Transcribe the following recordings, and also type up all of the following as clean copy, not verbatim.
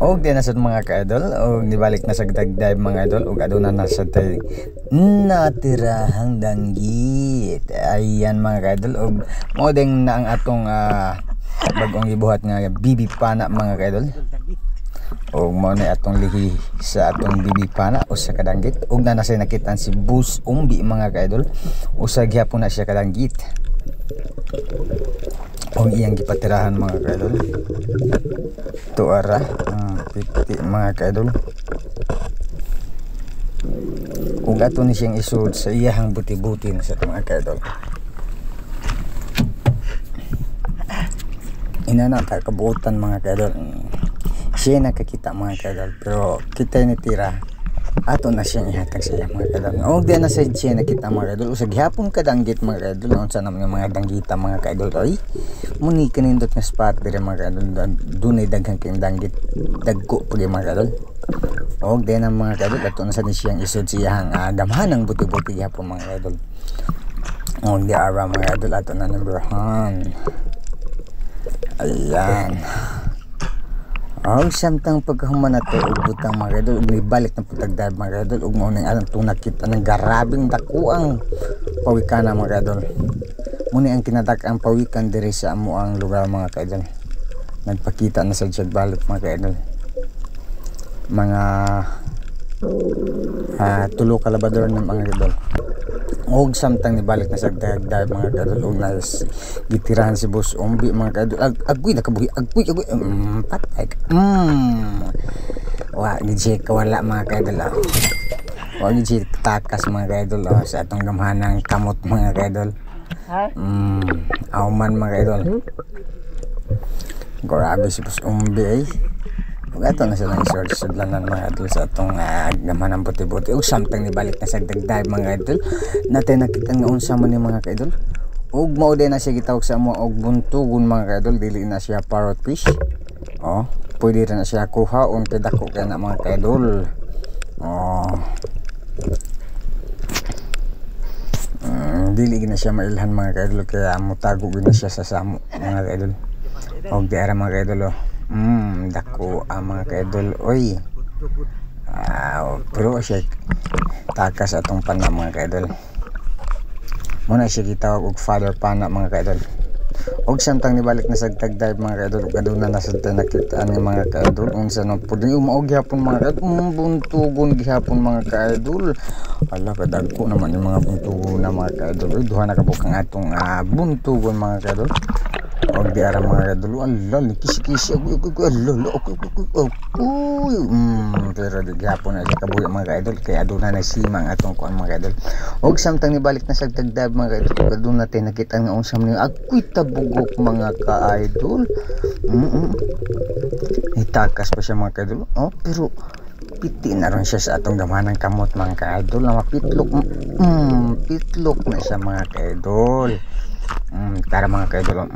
Og di na sad mga ka-idol, og nibalik na sa dive mga idol, og aduna na sa tay natirahang danggit. Ayan mga ka-idol, og modeng na ang atong bagong gibuhat nga bibi pana mga ka-idol. Og mao na atong lihi sa atong bibi pana o sa kadanggit. Og na nasay nakitaan si Bus Umbi mga ka-idol. Usa gyapon na siya kadanggit. Og iyang gipatirahan mga ka-idol. Tuara piti mga ka-idol. Ug ato ni siyang isud sa iyahang buti-buti na sa mga ka-idol. Ina na kabuutan mga ka-idol. Siya nakakita mga ka-idol, pero kita ni tira ato na siyang ihatag sa iya mga ka-idol. Og di na sa siya nakita mga ka-idol. Usag hapon kadanggit mga ka-idol. Unsa naman yung mga danggita mga ka-idol. Ay muni kanindot nga spot dire mga ka-idol. Dunay daghang kang danggit dagko pud mga ka-idol. Og di na mga ka-idol ato na sa siyang isod siyang gamhanang buti-buti hapon mga ka-idol. Og di ara mga ka-idol ato na number 1. Ayan. Og samtang pagkahuman nato og butang mga kadol, og nibalik na putagdad mga kadol, og mao ning alang tunakita ng garabing dakuang pawikana mga kadol. Muni ang kinadak-ang pawikan diri sa amo ang lugar mga kadol. Nagpakita na sa balik mga kadol. Mga tulo ka labador ng mga kadol. Og samtang nibalik na sa dagdag mga kadol, og nas gitirahan si Bus Umbi mga kadol. Agoy nakabuhi, agoy patay. Wa gid kawala mga kadol. Wa gid takas mga kadol sa atong gamhanang kamot mga kadol. Auman mga kadol. Grabe si Bus Umbi ay. Ug ato na silang sudlanan mga idol sa atong gamanang buti-buti. Ug samtang nibalik na sa dagdag mga idol, natin nakita nga unsa man ni mga ka-idol. Ug mao din na siya gitawag sa amo og buntugon mga ka-idol, dili na siya parrot fish. Pwede rin na siya kuha kay dako kay na mga ka-idol. Dili na siya mailhan mga ka-idol, kaya mutago gid na siya sa samo mga ka-idol. Og di ara mga ka-idol dako mga ka-idol oy. Pero siya takas atong pana mga ka-idol. Muna siya gitawag og father pana mga ka-idol. Og samtang nibalik na sa tagdive mga ka-idol, kaduna na sa nakitaan ng mga ka-idol unsa no puding umaog gyapon mga ka-idol. Buntugon gyapon mga ka-idol. Ala kadagko naman yung mga buntugon na mga ka-idol. Duha na kabukang atong buntugon mga ka-idol. Og di ara mga kadol, ala kisi-kisi pero di gyapon na siya kabuhi mga kaidol, kaya aduna na simang atong kuan mga kaidol. Og samtang nibalik na sa tagdab mga kaidol, aduna natin nakita nga unsam ni agoy tabugok mga kaidol. Itakas pa siya mga kaidol. Pero piti na ron siya sa atong gamanang kamot mga kaidol, na mapitlok pitlok na siya mga kaidol. Tara mga ka-idol,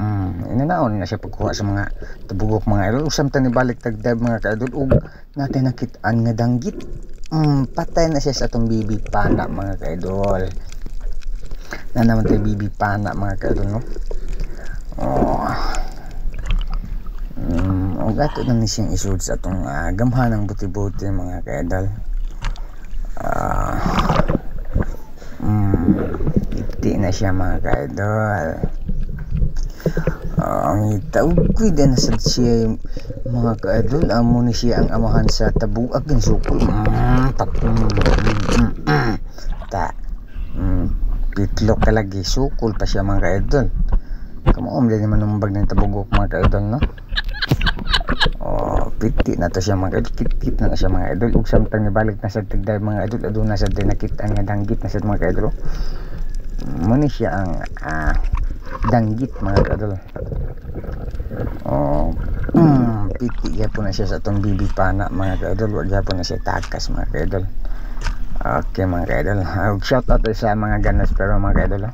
inanaon na siya pagkuha sa mga tabugok mga idol. Samtang nibalik tagdab mga ka-idol, ug natin nakitaan nga danggit. Patay na siya sa atong bibi pana mga ka-idol. Na naman tayo bibi pana mga ka-idol, no? Ug ato na ni siyang isud sa atong gamhanang buti-buti mga ka-idol. Di na siya mga ka-idol. Ang itawag ko din na sa siya mga ka-idol. Amo ni siya ang amahan sa tabuag ng sukol. Pitlok ka lagi sukol pa siya mga ka-idol. Kamuom din naman numbag ng tabugok mga ka-idol, no? Piti na to siya mga idol, kit na siya mga idol. Ug samtang nibalik na sa tigday mga idol, aduna sa nakita nga danggit na sa mga idol. Muna siya ang danggit mga idol. Piti gyapon na siya sa atong bibi pana mga idol. Wag gyapon na siya takas mga idol. Okay mga idol, shout out sa mga ganas pero mga idol.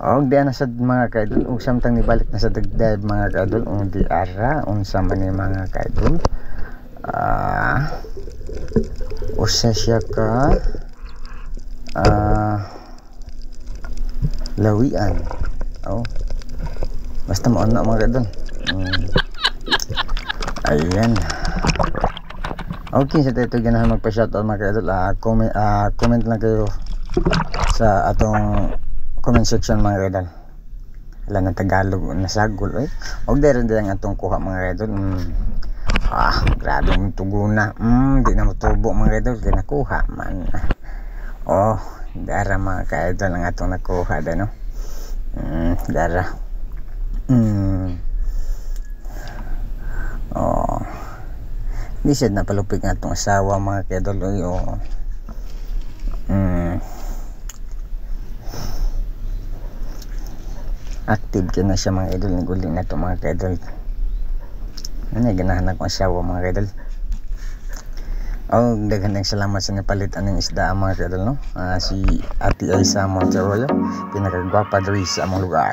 Og di na sa mga ka-idol, ug samtang nibalik na sa dagdag mga ka-idol, ug di ara unsa man ni mga ka-idol. Usa siya ka lawian. Basta mo na mga ka-idol. Ayan. Okay, sa tayo ganahan magpa-shoutout mga ka-idol. Comment lang kayo sa atong comment section mga ka-idol. Wala na Tagalog na sagol eh. Og dere din ang atong kuha mga ka-idol. Grabe yung tuguna. Di na matubo mga ka-idol. Ginakuha man. Dara mga ka-idol ang atong nakuha din, no? Dara. Di siya napalupig nga itong asawa mga ka-idol. Active ka na siya mga idol. Niguling na ito mga ka-idol. Ano yung ganahan akong asawa mga ka-idol. Daghang salamat sa napalitan ng isda mga ka-idol, no? Si Ate Aisa Monteroyo, pinakagwapa diri sa among lugar.